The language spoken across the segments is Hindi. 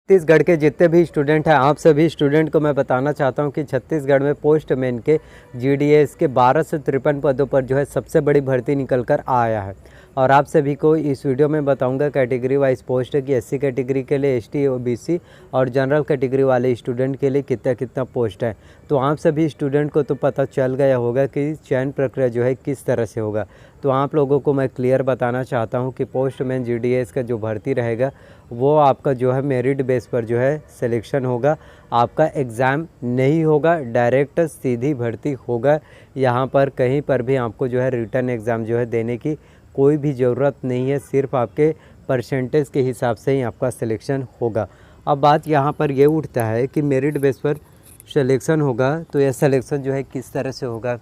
छत्तीसगढ़ के जितने भी स्टूडेंट हैं, आप सभी स्टूडेंट को मैं बताना चाहता हूं कि छत्तीसगढ़ में पोस्टमैन के जीडीएस के 1253 पदों पर जो है सबसे बड़ी भर्ती निकल कर आया है। और आप सभी को इस वीडियो में बताऊंगा कैटेगरी वाइज पोस्ट की एससी कैटेगरी के लिए, एसटी ओबीसी और जनरल कैटेगरी वाले स्टूडेंट के लिए कितना कितना पोस्ट है। तो आप सभी स्टूडेंट को तो पता चल गया होगा कि चयन प्रक्रिया जो है किस तरह से होगा। तो आप लोगों को मैं क्लियर बताना चाहता हूं कि पोस्टमैन जीडीएस का जो भर्ती रहेगा वो आपका जो है मेरिट बेस पर जो है सिलेक्शन होगा। आपका एग्ज़ाम नहीं होगा, डायरेक्ट सीधी भर्ती होगा। यहाँ पर कहीं पर भी आपको जो है रिटर्न एग्ज़ाम जो है देने की कोई भी ज़रूरत नहीं है, सिर्फ आपके परसेंटेज के हिसाब से ही आपका सिलेक्शन होगा। अब बात यहाँ पर ये उठता है कि मेरिट बेस पर सिलेक्शन होगा, तो यह सिलेक्शन जो है किस तरह से होगा।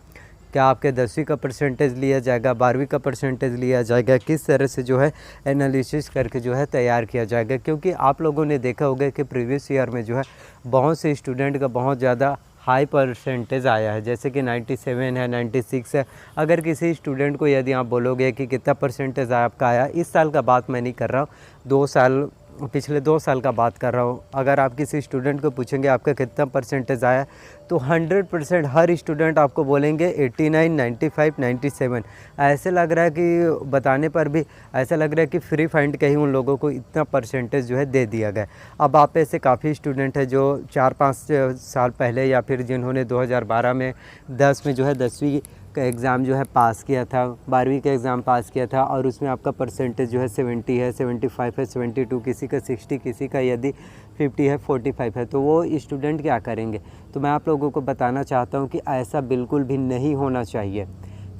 क्या आपके 10वीं का परसेंटेज लिया जाएगा, 12वीं का परसेंटेज लिया जाएगा, किस तरह से जो है एनालिसिस करके जो है तैयार किया जाएगा। क्योंकि आप लोगों ने देखा होगा कि प्रीवियस ईयर में जो है बहुत से स्टूडेंट का बहुत ज़्यादा हाई परसेंटेज आया है, जैसे कि 97 है, 96 है। अगर किसी स्टूडेंट को यदि आप बोलोगे कि कितना परसेंटेज आपका आया, इस साल का बात मैं नहीं कर रहा हूँ, पिछले 2 साल का बात कर रहा हूँ। अगर आप किसी स्टूडेंट को पूछेंगे आपका कितना परसेंटेज आया, तो 100% हर स्टूडेंट आपको बोलेंगे 89, 95, 97। ऐसे लग रहा है कि बताने पर भी ऐसा लग रहा है कि फ्री फंड के ही उन लोगों को इतना परसेंटेज जो है दे दिया गया। अब आप ऐसे काफ़ी स्टूडेंट हैं जो 4-5 साल पहले या फिर जिन्होंने 2012 में 10 में जो है 10वीं का एग्ज़ाम जो है पास किया था, 12वीं का एग्ज़ाम पास किया था और उसमें आपका परसेंटेज जो है 70 है, 75 है, 72, किसी का 60, किसी का यदि 50 है, 45 है, तो वो स्टूडेंट क्या करेंगे। तो मैं आप लोगों को बताना चाहता हूँ कि ऐसा बिल्कुल भी नहीं होना चाहिए,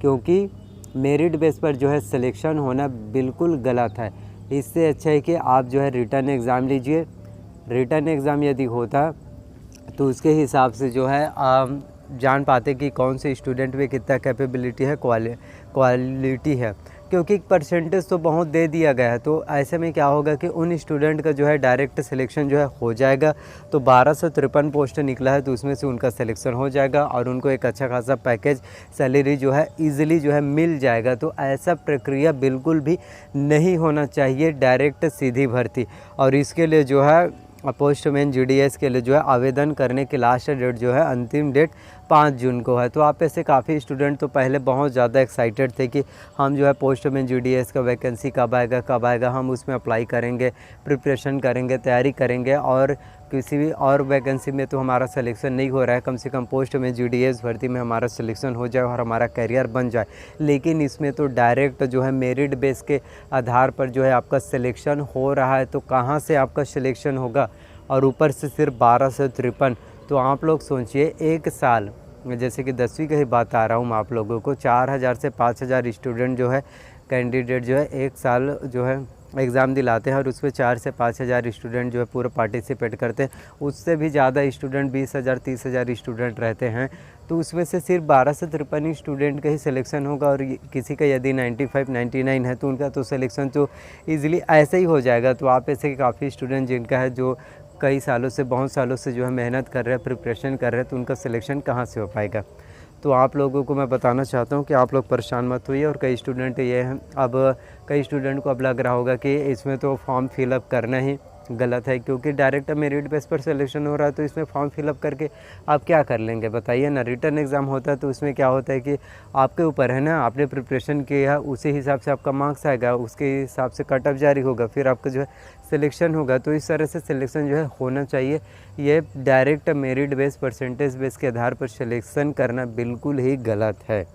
क्योंकि मेरिट बेस पर जो है सिलेक्शन होना बिल्कुल गलत है। इससे अच्छा है कि आप जो है रिटर्न एग्ज़ाम लीजिए। रिटर्न एग्ज़ाम यदि होता तो उसके हिसाब से जो है जान पाते कि कौन से स्टूडेंट में कितना कैपेबिलिटी है, क्वालिटी है। क्योंकि परसेंटेज तो बहुत दे दिया गया है, तो ऐसे में क्या होगा कि उन स्टूडेंट का जो है डायरेक्ट सिलेक्शन जो है हो जाएगा। तो 1253 पोस्ट निकला है, तो उसमें से उनका सिलेक्शन हो जाएगा और उनको एक अच्छा खासा पैकेज सैलरी जो है ईज़िली जो है मिल जाएगा। तो ऐसा प्रक्रिया बिल्कुल भी नहीं होना चाहिए, डायरेक्ट सीधी भर्ती। और इसके लिए जो है पोस्टमैन जीडीएस के लिए जो है आवेदन करने की लास्ट डेट जो है अंतिम डेट 5 जून को है। तो आप ऐसे काफ़ी स्टूडेंट तो पहले बहुत ज़्यादा एक्साइटेड थे कि हम जो है पोस्टमैन जीडीएस का वैकेंसी कब आएगा, हम उसमें अप्लाई करेंगे, प्रिपरेशन करेंगे, तैयारी करेंगे और किसी भी और वैकेंसी में तो हमारा सिलेक्शन नहीं हो रहा है, कम से कम पोस्टमैन जीडीएस भर्ती में हमारा सिलेक्शन हो जाए और हमारा करियर बन जाए। लेकिन इसमें तो डायरेक्ट जो है मेरिट बेस के आधार पर जो है आपका सिलेक्शन हो रहा है, तो कहाँ से आपका सिलेक्शन होगा। और ऊपर से सिर्फ 1253। तो आप लोग सोचिए, एक साल, जैसे कि 10वीं की ही बात आ रहा हूँ मैं आप लोगों को, 4000 से 5000 स्टूडेंट जो है कैंडिडेट जो है एक साल जो है एग्ज़ाम दिलाते हैं और उसमें 4 से 5000 स्टूडेंट जो है पूरा पार्टिसिपेट करते हैं। उससे भी ज़्यादा स्टूडेंट 20,000 30,000 स्टूडेंट रहते हैं। तो उसमें से सिर्फ 1253 स्टूडेंट का ही सिलेक्शन होगा और किसी का यदि 95 99 है तो उनका तो सिलेक्शन तो ईज़िली ऐसे ही हो जाएगा। तो आप ऐसे काफ़ी स्टूडेंट जिनका है जो कई सालों से, बहुत सालों से जो है मेहनत कर रहे हैं, प्रिपरेशन कर रहे हैं, तो उनका सिलेक्शन कहाँ से हो पाएगा। तो आप लोगों को मैं बताना चाहता हूँ कि आप लोग परेशान मत होइए। और कई स्टूडेंट ये हैं, अब कई स्टूडेंट को अब लग रहा होगा कि इसमें तो फॉर्म फिलअप करना ही गलत है, क्योंकि डायरेक्ट मेरिट बेस पर सिलेक्शन हो रहा है, तो इसमें फॉर्म फिलअप करके आप क्या कर लेंगे बताइए ना। रिटर्न एग्ज़ाम होता है तो उसमें क्या होता है कि आपके ऊपर है ना, आपने प्रिपरेशन किया, उसी हिसाब से आपका मार्क्स आएगा, उसके हिसाब से कट ऑफ जारी होगा, फिर आपका जो है सिलेक्शन होगा। तो इस तरह से सिलेक्शन जो है होना चाहिए। ये direct merit base, percentage base के आधार पर सिलेक्शन करना बिल्कुल ही गलत है।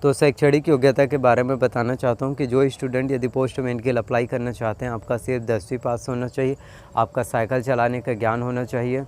तो शैक्षणिक योग्यता के बारे में बताना चाहता हूँ कि जो स्टूडेंट यदि पोस्टमैन के लिए अप्लाई करना चाहते हैं, आपका सिर्फ 10वीं पास होना चाहिए, आपका साइकिल चलाने का ज्ञान होना चाहिए।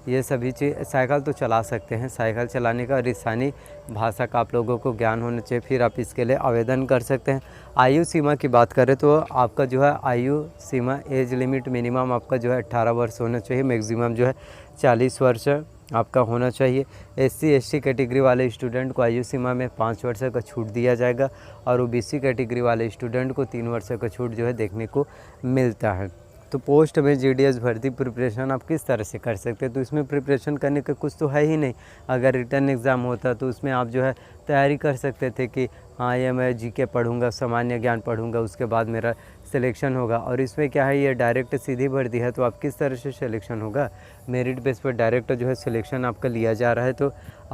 ये सभी चीज़, साइकिल तो चला सकते हैं, साइकिल चलाने का और स्थानीय भाषा का आप लोगों को ज्ञान होना चाहिए, फिर आप इसके लिए आवेदन कर सकते हैं। आयु सीमा की बात करें तो आपका जो है आयु सीमा, एज लिमिट मिनिमम आपका जो है 18 वर्ष होना चाहिए, मैक्सिमम जो है 40 वर्ष आपका होना चाहिए। एससी एसटी कैटेगरी वाले स्टूडेंट को आयु सीमा में 5 वर्ष का छूट दिया जाएगा और ओबीसी कैटेगरी वाले स्टूडेंट को 3 वर्ष का छूट जो है देखने को मिलता है। तो पोस्ट में जीडीएस भर्ती प्रिपरेशन आप किस तरह से कर सकते हैं, तो इसमें प्रिपरेशन करने का कुछ तो है ही नहीं। अगर रिटर्न एग्ज़ाम होता तो उसमें आप जो है तैयारी कर सकते थे कि हाँ, ये मैं जीके पढ़ूंगा, सामान्य ज्ञान पढ़ूंगा, उसके बाद मेरा सिलेक्शन होगा। और इसमें क्या है, ये डायरेक्ट सीधी भर्ती है, तो आप किस तरह से सिलेक्शन होगा, मेरिट बेस पर डायरेक्ट जो है सिलेक्शन आपका लिया जा रहा है।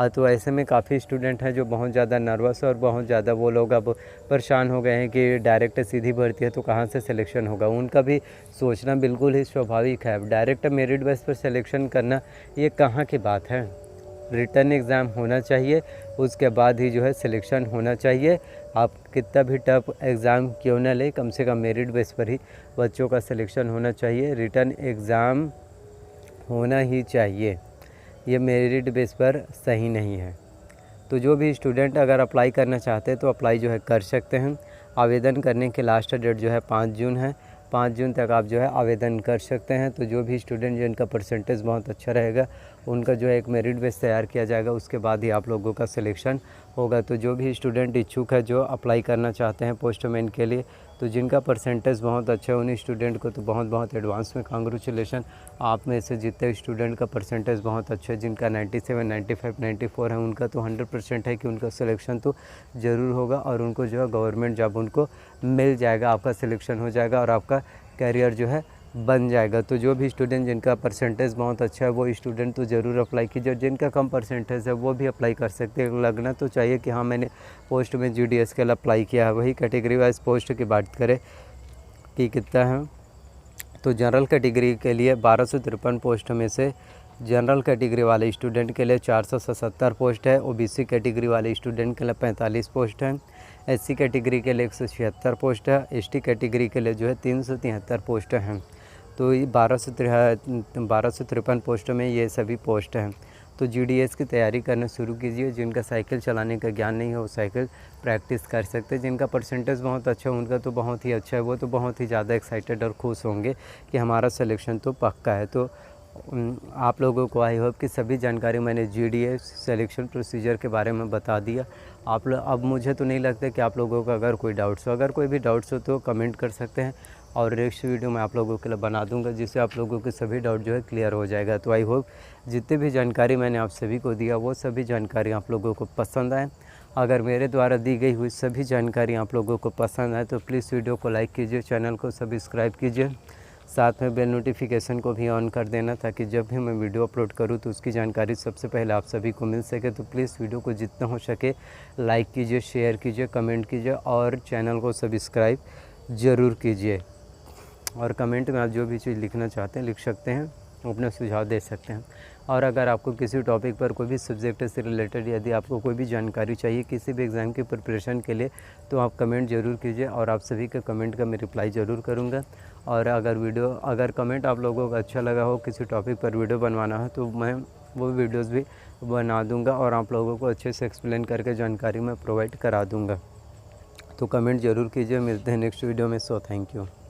तो ऐसे में काफ़ी स्टूडेंट हैं जो बहुत ज़्यादा नर्वस और बहुत ज़्यादा वो लोग अब परेशान हो गए हैं कि डायरेक्ट सीधी भर्ती है तो कहाँ से सिलेक्शन होगा। उनका भी सोचना बिल्कुल ही स्वाभाविक है। डायरेक्ट मेरिट बेस पर सिलेक्शन करना ये कहाँ की बात है। रिटर्न एग्ज़ाम होना चाहिए, उसके बाद ही जो है सिलेक्शन होना चाहिए। आप कितना भी टफ एग्ज़ाम क्यों ना ले, कम से कम मेरिट बेस पर ही बच्चों का सिलेक्शन होना चाहिए। रिटर्न एग्ज़ाम होना ही चाहिए, ये मेरिट बेस पर सही नहीं है। तो जो भी स्टूडेंट अगर अप्लाई करना चाहते हैं तो अप्लाई जो है कर सकते हैं। आवेदन करने की लास्ट डेट जो है 5 जून है। 5 जून तक आप जो है आवेदन कर सकते हैं। तो जो भी स्टूडेंट जिनका परसेंटेज बहुत अच्छा रहेगा उनका जो है एक मेरिट बेस तैयार किया जाएगा, उसके बाद ही आप लोगों का सिलेक्शन होगा। तो जो भी स्टूडेंट इच्छुक है जो अप्लाई करना चाहते हैं पोस्टमैन के लिए, तो जिनका परसेंटेज बहुत अच्छा है उन स्टूडेंट को तो बहुत बहुत एडवांस में कांग्रेचुलेशन। आप में से जितने स्टूडेंट का परसेंटेज बहुत अच्छा है, जिनका 97, 95, 94 है, उनका तो 100% है कि उनका सिलेक्शन तो ज़रूर होगा और उनको जो है गवर्नमेंट जॉब उनको मिल जाएगा, आपका सिलेक्शन हो जाएगा और आपका कैरियर जो है बन जाएगा। तो जो भी स्टूडेंट जिनका परसेंटेज बहुत अच्छा है वो स्टूडेंट तो ज़रूर अप्लाई कीजिए। जिनका कम परसेंटेज है वो भी अप्लाई कर सकते हैं। लगना तो चाहिए कि हाँ मैंने पोस्ट में GDS के लिए अप्लाई किया है। वही कैटेगरी वाइज पोस्ट की बात करें कि कितना है, तो जनरल कैटेगरी के लिए 1253 पोस्ट में से जनरल कैटेगरी वाले स्टूडेंट के लिए 477 पोस्ट है। OBC कैटेगरी वाले स्टूडेंट के लिए 45 पोस्ट है। SC कैटेगरी के लिए 176 पोस्ट है। ST कैटेगरी के लिए जो है 373 पोस्ट हैं। तो ये 1253 पोस्ट में ये सभी पोस्ट हैं। तो GDS की तैयारी करना शुरू कीजिए। जिनका साइकिल चलाने का ज्ञान नहीं है वो साइकिल प्रैक्टिस कर सकते हैं। जिनका परसेंटेज बहुत अच्छा है उनका तो बहुत ही अच्छा है, वो तो बहुत ही ज़्यादा एक्साइटेड और खुश होंगे कि हमारा सिलेक्शन तो पक्का है। तो आप लोगों को आई होप कि सभी जानकारी मैंने GDS सिलेक्शन प्रोसीजर के बारे में बता दिया। अब मुझे तो नहीं लगता कि आप लोगों का अगर कोई डाउट्स हो, अगर कोई भी डाउट्स हो तो कमेंट कर सकते हैं और नेक्स्ट वीडियो मैं आप लोगों के लिए बना दूंगा, जिससे आप लोगों के सभी डाउट जो है क्लियर हो जाएगा। तो आई होप जितने भी जानकारी मैंने आप सभी को दिया वो सभी जानकारी आप लोगों को पसंद आए। अगर मेरे द्वारा दी गई हुई सभी जानकारी आप लोगों को पसंद आए तो प्लीज़ वीडियो को लाइक कीजिए, चैनल को सब्सक्राइब कीजिए, साथ में बेल नोटिफिकेशन को भी ऑन कर देना ताकि जब भी मैं वीडियो अपलोड करूं तो उसकी जानकारी सबसे पहले आप सभी को मिल सके। तो प्लीज़ वीडियो को जितना हो सके लाइक कीजिए, शेयर कीजिए, कमेंट कीजिए और चैनल को सब्सक्राइब ज़रूर कीजिए। और कमेंट में आप जो भी चीज़ लिखना चाहते हैं लिख सकते हैं, अपने सुझाव दे सकते हैं। और अगर आपको किसी टॉपिक पर कोई भी सब्जेक्ट से रिलेटेड यदि आपको कोई भी जानकारी चाहिए किसी भी एग्ज़ाम की प्रिपरेशन के लिए तो आप कमेंट ज़रूर कीजिए और आप सभी के कमेंट का मैं रिप्लाई ज़रूर करूँगा। और अगर कमेंट आप लोगों को अच्छा लगा हो, किसी टॉपिक पर वीडियो बनवाना हो तो मैं वो वीडियोज़ भी बना दूँगा और आप लोगों को अच्छे से एक्सप्लेन करके जानकारी मैं प्रोवाइड करा दूँगा। तो कमेंट ज़रूर कीजिए। मिलते हैं नेक्स्ट वीडियो में। So thank you.